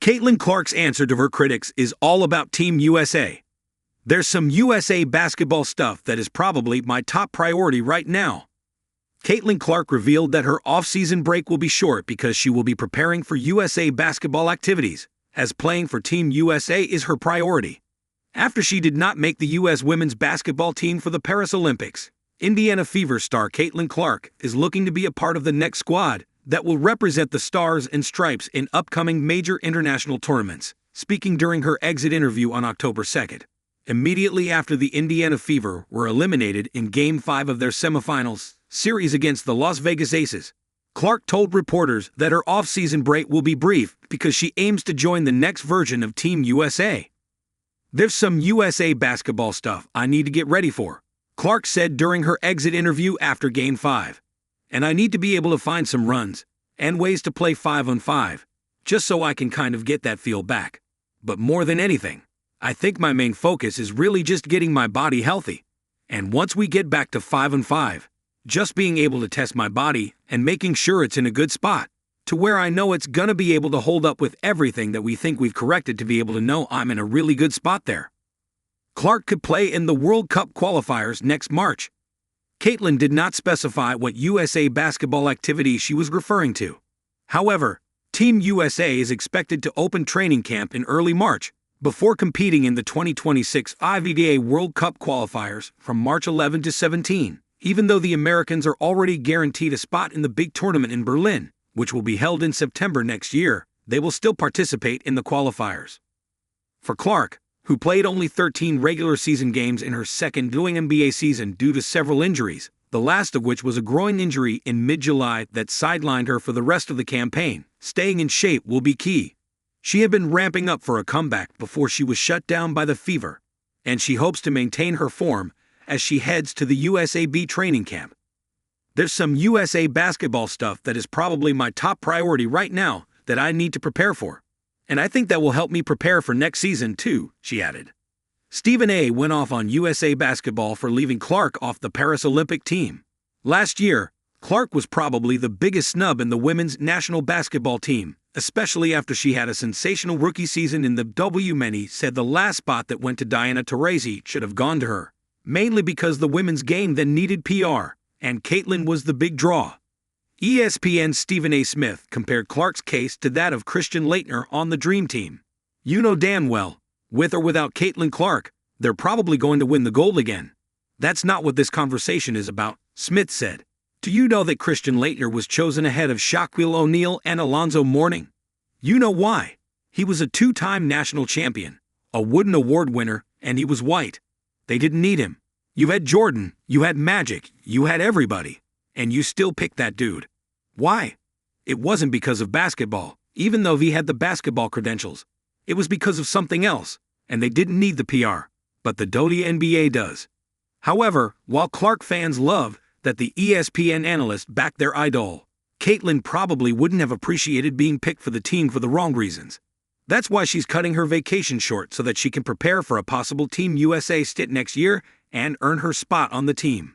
Caitlin Clark's answer to her critics is all about Team USA. There's some USA basketball stuff that is probably my top priority right now. Caitlin Clark revealed that her off-season break will be short because she will be preparing for USA basketball activities, as playing for Team USA is her priority. After she did not make the U.S. women's basketball team for the Paris Olympics, Indiana Fever star Caitlin Clark is looking to be a part of the next squad that will represent the Stars and Stripes in upcoming major international tournaments, speaking during her exit interview on October 2nd. Immediately after the Indiana Fever were eliminated in Game 5 of their semifinals series against the Las Vegas Aces, Clark told reporters that her off-season break will be brief because she aims to join the next version of Team USA. "There's some USA basketball stuff I need to get ready for," Clark said during her exit interview after Game 5. "And I need to be able to find some runs and ways to play 5-on-5, just so I can kind of get that feel back. But more than anything, I think my main focus is really just getting my body healthy. And once we get back to 5-on-5, just being able to test my body and making sure it's in a good spot, to where I know it's gonna be able to hold up with everything that we think we've corrected to be able to know I'm in a really good spot there." Clark could play in the World Cup qualifiers next March. Caitlin did not specify what USA basketball activity she was referring to. However, Team USA is expected to open training camp in early March, before competing in the 2026 wnba World Cup qualifiers from March 11 to 17, even though the Americans are already guaranteed a spot in the big tournament in Berlin, which will be held in September next year. They will still participate in the qualifiers. For Clark, who played only 13 regular season games in her second wnba season due to several injuries, the last of which was a groin injury in mid-July that sidelined her for the rest of the campaign, staying in shape will be key. She had been ramping up for a comeback before she was shut down by the Fever, and she hopes to maintain her form as she heads to the USAB training camp. "There's some USA basketball stuff that is probably my top priority right now that I need to prepare for. And I think that will help me prepare for next season too," she added. Stephen A. went off on USA basketball for leaving Clark off the Paris Olympic team. Last year, Clark was probably the biggest snub in the women's national basketball team, especially after she had a sensational rookie season in the W. Many said the last spot that went to Diana Taurasi should have gone to her, mainly because the women's game then needed PR, and Caitlin was the big draw. ESPN's Stephen A. Smith compared Clark's case to that of Christian Laettner on the Dream Team. "You know damn well, with or without Caitlin Clark, they're probably going to win the gold again. That's not what this conversation is about," Smith said. "Do you know that Christian Laettner was chosen ahead of Shaquille O'Neal and Alonzo Mourning? You know why? He was a two-time national champion, a Wooden Award winner, and he was white. They didn't need him. You had Jordan, you had Magic, you had everybody, and you still picked that dude. Why? It wasn't because of basketball, even though he had the basketball credentials. It was because of something else, and they didn't need the PR, but the wnba does." However, while Clark fans love that the ESPN analyst backed their idol, Caitlin probably wouldn't have appreciated being picked for the team for the wrong reasons. That's why she's cutting her vacation short so that she can prepare for a possible Team USA stint next year and earn her spot on the team.